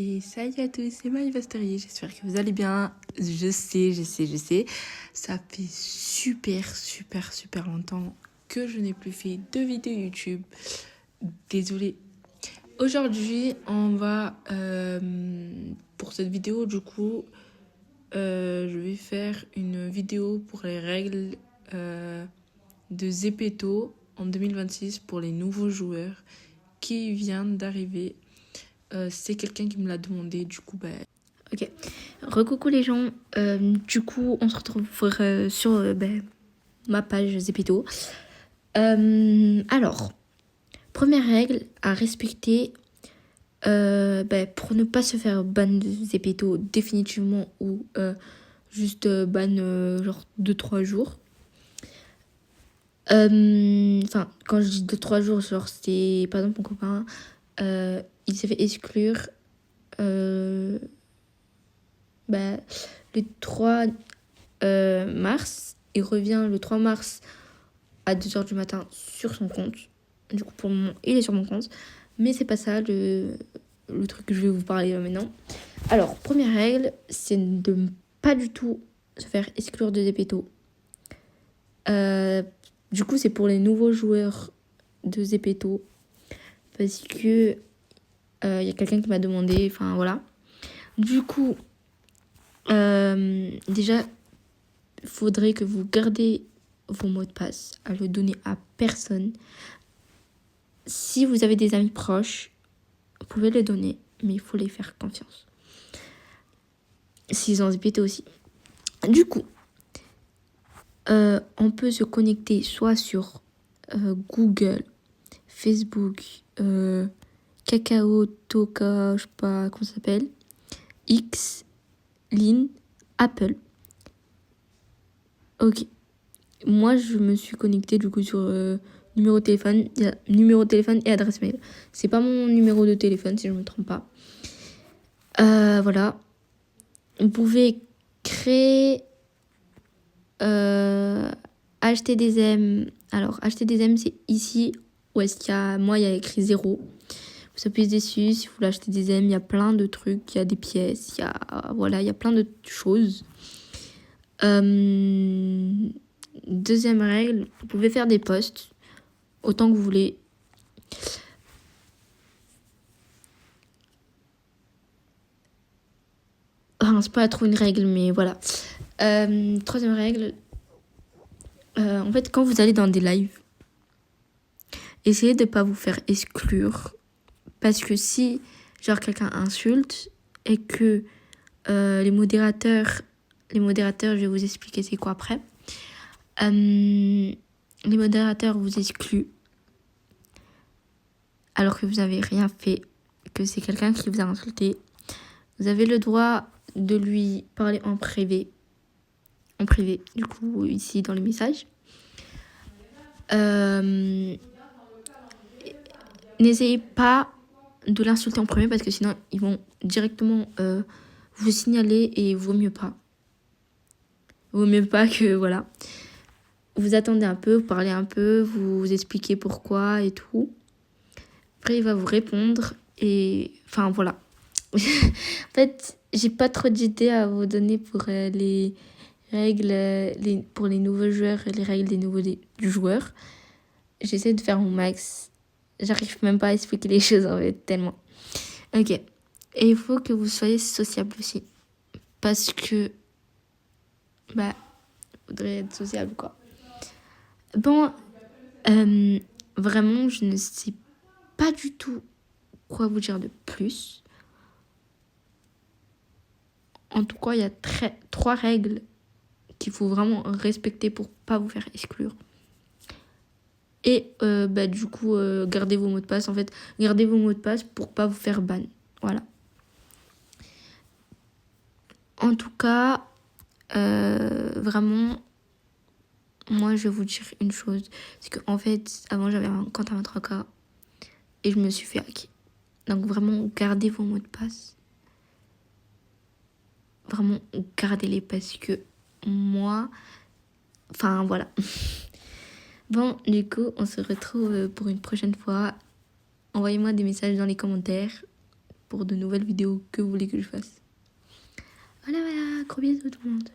Et salut à tous, c'est Maïva Story, j'espère que vous allez bien. Je sais. Ça fait super longtemps que je n'ai plus fait de vidéo YouTube. Désolée. Aujourd'hui, on va, pour cette vidéo, du coup, je vais faire une vidéo pour les règles de Zepeto en 2026 pour les nouveaux joueurs qui viennent d'arriver. C'est quelqu'un qui me l'a demandé, du coup, Ok. Recoucou les gens. Du coup, on se retrouve sur ma page Zepeto. Alors, première règle à respecter pour ne pas se faire ban de Zepeto définitivement ou juste ban genre 2-3 jours. Enfin, quand je dis 2-3 jours, genre c'est par exemple mon copain, il s'est fait exclure le 3 mars. Il revient le 3 mars à 2h du matin sur son compte. Du coup, pour le moment, il est sur mon compte. Mais c'est pas ça le truc que je vais vous parler maintenant. Alors, première règle, c'est de ne pas du tout se faire exclure de Zepeto. Du coup, c'est pour les nouveaux joueurs de Zepeto. Parce que y a quelqu'un qui m'a demandé, enfin voilà. Du coup, déjà, il faudrait que vous gardez vos mots de passe, à le donner à personne. Si vous avez des amis proches, vous pouvez les donner, mais il faut les faire confiance. S'ils ont Zepeto aussi. Du coup, on peut se connecter soit sur Google, Facebook, Kakao, Toka, je sais pas comment ça s'appelle, X, Line, Apple. Ok. Moi, je me suis connectée du coup sur numéro de téléphone. Il y a numéro de téléphone et adresse mail. C'est pas mon numéro de téléphone si je me trompe pas. Voilà. Vous pouvez créer acheter des M. Alors, acheter des M, c'est ici où est-ce qu'il y a... Moi, il y a écrit 0. Vous appuyez dessus. Si vous voulez acheter des M, il y a plein de trucs. Il y a des pièces. Il y a plein de choses. Deuxième règle, vous pouvez faire des posts autant que vous voulez. Enfin, c'est pas trop une règle, mais voilà. Troisième règle, en fait, quand vous allez dans des lives, essayez de ne pas vous faire exclure. Parce que si, genre, quelqu'un insulte et que les modérateurs, je vais vous expliquer c'est quoi après. Les modérateurs vous excluent alors que vous n'avez rien fait, que c'est quelqu'un qui vous a insulté. Vous avez le droit de lui parler en privé, du coup, ici dans les messages. N'essayez pas de l'insulter en premier parce que sinon, ils vont directement vous signaler et vaut mieux pas. Vaut mieux pas que, voilà. Vous attendez un peu, vous parlez un peu, vous expliquez pourquoi et tout. Après, il va vous répondre et... Enfin, voilà. En fait, j'ai pas trop d'idées à vous donner pour les règles, pour les nouveaux joueurs et les règles des nouveaux du joueur. J'essaie de faire mon max. J'arrive même pas à expliquer les choses en fait, tellement. Ok. Et il faut que vous soyez sociable aussi. Parce que... faudrait être sociable, quoi. Bon, vraiment, je ne sais pas du tout quoi vous dire de plus. En tout cas, il y a 3 règles qu'il faut vraiment respecter pour pas vous faire exclure. Et du coup, gardez vos mots de passe. En fait, gardez vos mots de passe pour pas vous faire ban. Voilà. En tout cas, vraiment, moi, je vais vous dire une chose. C'est qu'en fait, avant, j'avais un compte à 23K et je me suis fait hacker. Donc, vraiment, gardez vos mots de passe. Vraiment, gardez-les parce que moi... Enfin, voilà. Bon, du coup, on se retrouve pour une prochaine fois. Envoyez-moi des messages dans les commentaires. pour de nouvelles vidéos que vous voulez que je fasse. Voilà, gros bisous tout le monde.